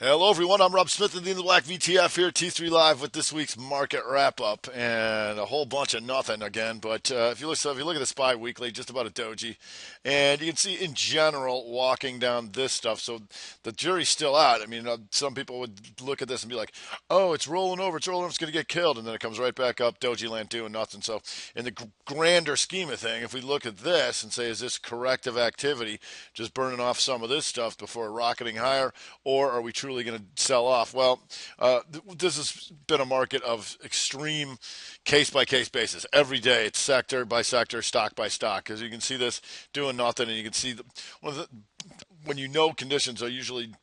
Hello, everyone. I'm Rob Smith of the In the Black VTF here, T3 Live with this week's market wrap up and a whole bunch of nothing again. But if you look at the SPY weekly, just about a doji, and you can see in general walking down this stuff. So the jury's still out. I mean, some people would look at this and be like, "Oh, it's rolling over. It's rolling over. It's going to get killed," and then it comes right back up. Doji land doing nothing. So in the grander scheme of thing, if we look at this and say, "Is this corrective activity, just burning off some of this stuff before rocketing higher?" Or are we truly going to sell off? Well, this has been a market of extreme case by case basis. Every day it's sector by sector, stock by stock. Because you can see this doing nothing, and you can see when you know conditions are usually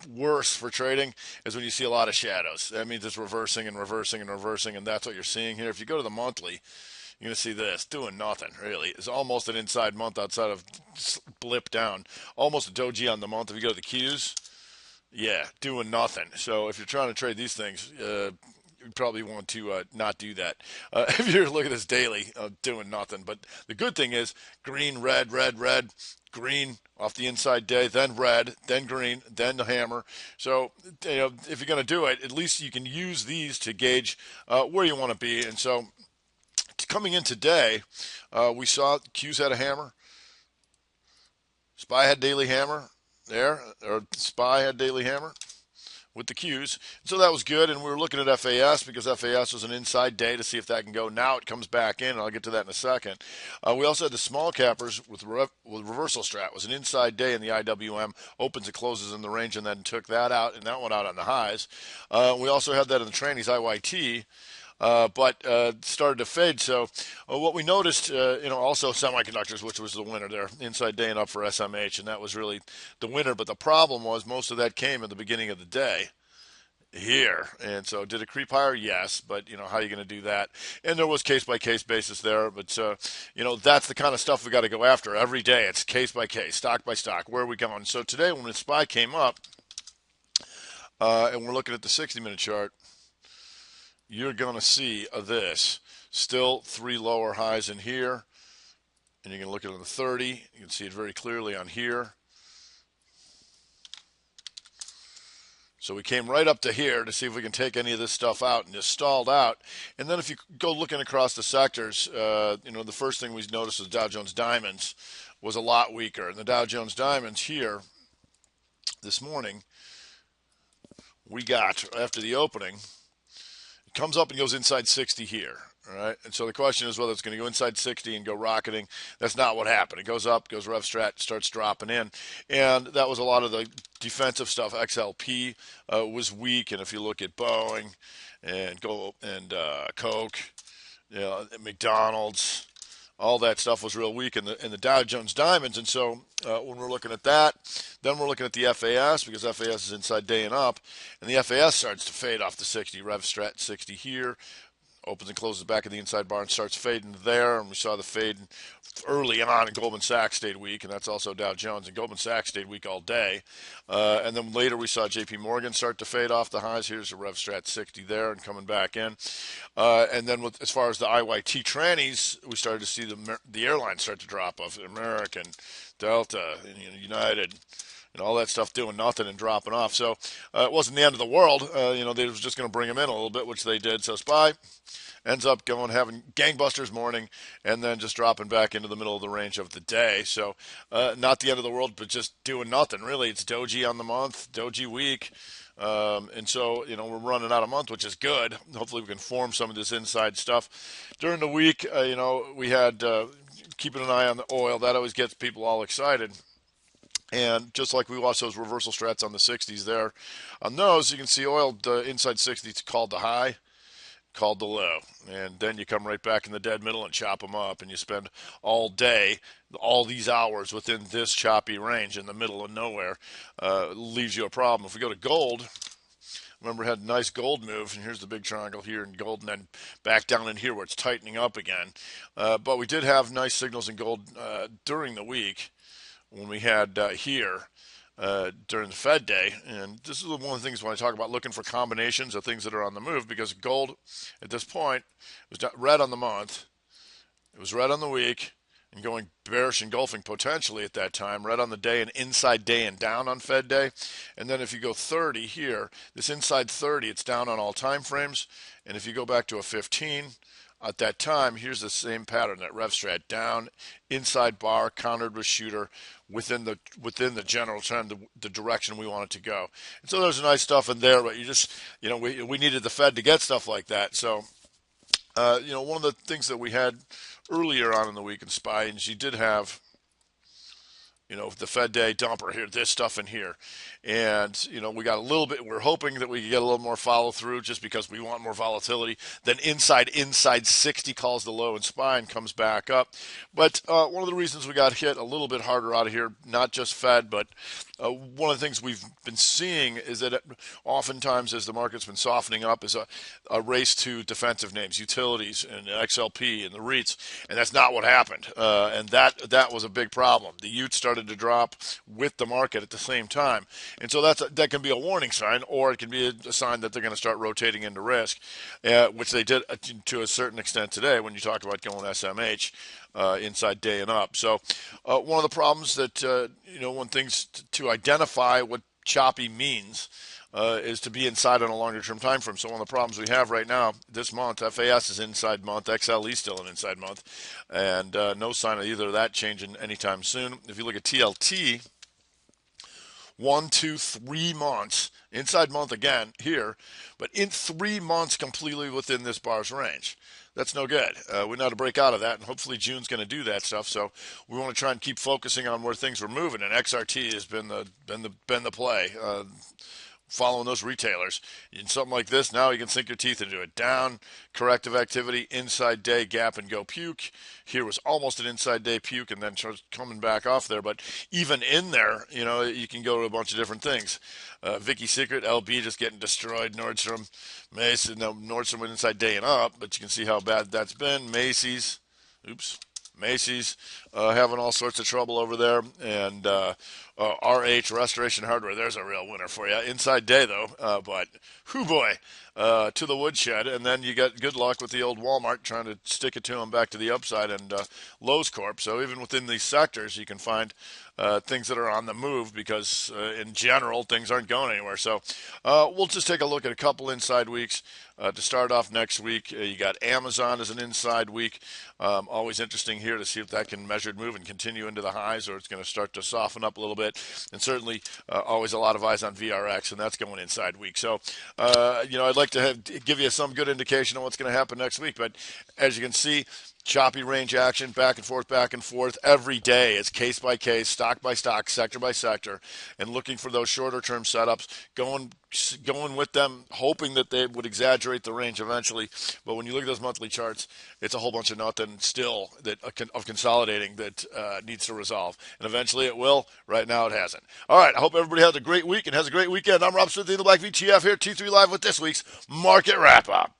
worse for trading is when you see a lot of shadows. That means it's reversing and reversing and reversing, and that's what you're seeing here. If you go to the monthly, you're going to see this doing nothing, really. It's almost an inside month outside of blip down. Almost a doji on the month. If you go to the Qs, yeah, doing nothing. So if you're trying to trade these things, you probably want to not do that. If you're looking at this daily, doing nothing. But the good thing is green, red, red, red, green off the inside day, then red, then green, then the hammer. So if you're going to do it, at least you can use these to gauge where you want to be. And so coming in today, we saw Q's had a hammer, SPY had daily hammer there, or SPY had daily hammer with the Qs. So that was good, and we were looking at FAS because FAS was an inside day to see if that can go. Now it comes back in, and I'll get to that in a second. We also had the small cappers with reversal strat. It was an inside day in the IWM, opens and closes in the range, and then took that out, and that went out on the highs. We also had that in the trannies IYT. But started to fade. So what we noticed, also semiconductors, which was the winner there, inside day and up for SMH, and that was really the winner. But the problem was most of that came at the beginning of the day here. And so did it creep higher? Yes. But, how are you going to do that? And there was case by case basis there. But, that's the kind of stuff we got to go after every day. It's case by case, stock by stock. Where are we going? So today when the SPY came up, and we're looking at the 60-minute chart, you're going to see this. Still three lower highs in here. And you can look at it on the 30. You can see it very clearly on here. So we came right up to here to see if we can take any of this stuff out, and just stalled out. And then if you go looking across the sectors, the first thing we noticed was Dow Jones Diamonds was a lot weaker. And the Dow Jones Diamonds here this morning, we got, after the opening, comes up and goes inside 60 here. All right. And so the question is whether it's going to go inside 60 and go rocketing. That's not what happened. It goes up, goes rev strat, starts dropping in. And that was a lot of the defensive stuff. XLP was weak. And if you look at Boeing and Coke, McDonald's, all that stuff was real weak in the Dow Jones Diamonds. And so when we're looking at that, then we're looking at the FAS because FAS is inside day and up. And the FAS starts to fade off the 60. Rev strat 60 here. Opens and closes back of the inside bar and starts fading there. And we saw the fade early on, and Goldman Sachs stayed weak, and that's also Dow Jones. And Goldman Sachs stayed weak all day. And then later we saw JP Morgan start to fade off the highs. Here's a Rev Strat 60 there and coming back in. And then as far as the IYT trannies, we started to see the airlines start to drop off. American, Delta, United, and all that stuff doing nothing and dropping off. So it wasn't the end of the world. They was just going to bring them in a little bit, which they did. So SPY ends up having gangbusters morning and then just dropping back into the middle of the range of the day. So not the end of the world, but just doing nothing, really. It's doji on the month, doji week. And so, we're running out of month, which is good. Hopefully we can form some of this inside stuff. During the week, we had keeping an eye on the oil. That always gets people all excited. And just like we watched those reversal strats on the 60s there, on those, you can see oil inside 60s called the high, called the low. And then you come right back in the dead middle and chop them up. And you spend all day, all these hours within this choppy range in the middle of nowhere. Leaves you a problem. If we go to gold, remember, it had a nice gold move, and here's the big triangle here in gold, and then back down in here where it's tightening up again. But we did have nice signals in gold during the week when we had here during the Fed day. And this is one of the things when I talk about looking for combinations of things that are on the move, because gold at this point was red on the month, it was red on the week, and going bearish engulfing potentially at that time, right on the day, and inside day and down on Fed day. And then if you go 30 here, this inside 30, it's down on all time frames. And if you go back to a 15, at that time, here's the same pattern, that rev strat down, inside bar, countered with shooter within the general trend, the direction we want it to go. And so there's nice stuff in there, but we needed the Fed to get stuff like that. So one of the things that we had earlier on in the week in SPY, and you did have, the Fed day dumper here, this stuff in here. And, we got a little bit, we're hoping that we could get a little more follow through just because we want more volatility. Then inside 60 calls the low and SPY and comes back up. But one of the reasons we got hit a little bit harder out of here, not just Fed, but one of the things we've been seeing is that oftentimes as the market's been softening up is a race to defensive names, utilities and XLP and the REITs. And that's not what happened. And that was a big problem. The Utes started to drop with the market at the same time. And so that can be a warning sign, or it can be a sign that they're going to start rotating into risk, which they did to a certain extent today when you talk about going SMH inside day and up. So one of the problems that, one things to identify what choppy means is to be inside on a longer term time frame. So one of the problems we have right now this month, FAS is inside month, XLE still an inside month, and no sign of either of that changing anytime soon. If you look at TLT, 1, 2, 3 months, inside month again here, but in 3 months completely within this bar's range. That's no good. We know how to break out of that, and hopefully June's going to do that stuff. So we want to try and keep focusing on where things were moving, and XRT has been the play. Following those retailers. In something like this, now you can sink your teeth into it. Down, corrective activity, inside day, gap, and go puke. Here was almost an inside day puke and then starts coming back off there. But even in there, you can go to a bunch of different things. Vicky Secret, LB just getting destroyed. Nordstrom, Mason, no, Nordstrom went inside day and up, but you can see how bad that's been. Macy's having all sorts of trouble over there, and RH, Restoration Hardware, there's a real winner for you. Inside day, though, but hoo boy, to the woodshed. And then you got good luck with the old Walmart trying to stick it to them back to the upside, and Lowe's Corp. So even within these sectors, you can find things that are on the move because, in general, things aren't going anywhere. So we'll just take a look at a couple inside weeks. To start off next week, you got Amazon as an inside week. Always interesting here to see if that can measured move and continue into the highs, or it's going to start to soften up a little bit. And certainly always a lot of eyes on VRX, and that's going inside week. So, I'd like to give you some good indication on what's going to happen next week. But as you can see, choppy range action, back and forth every day. It's case by case, stock by stock, sector by sector, and looking for those shorter term setups, going with them, hoping that they would exaggerate the range eventually. But when you look at those monthly charts, it's a whole bunch of nothing still of consolidating that needs to resolve. And eventually it will. Right now it hasn't. All right, I hope everybody has a great week and has a great weekend. I'm Rob Smith, the Black VTF here, T3 Live with this week's Market Wrap Up.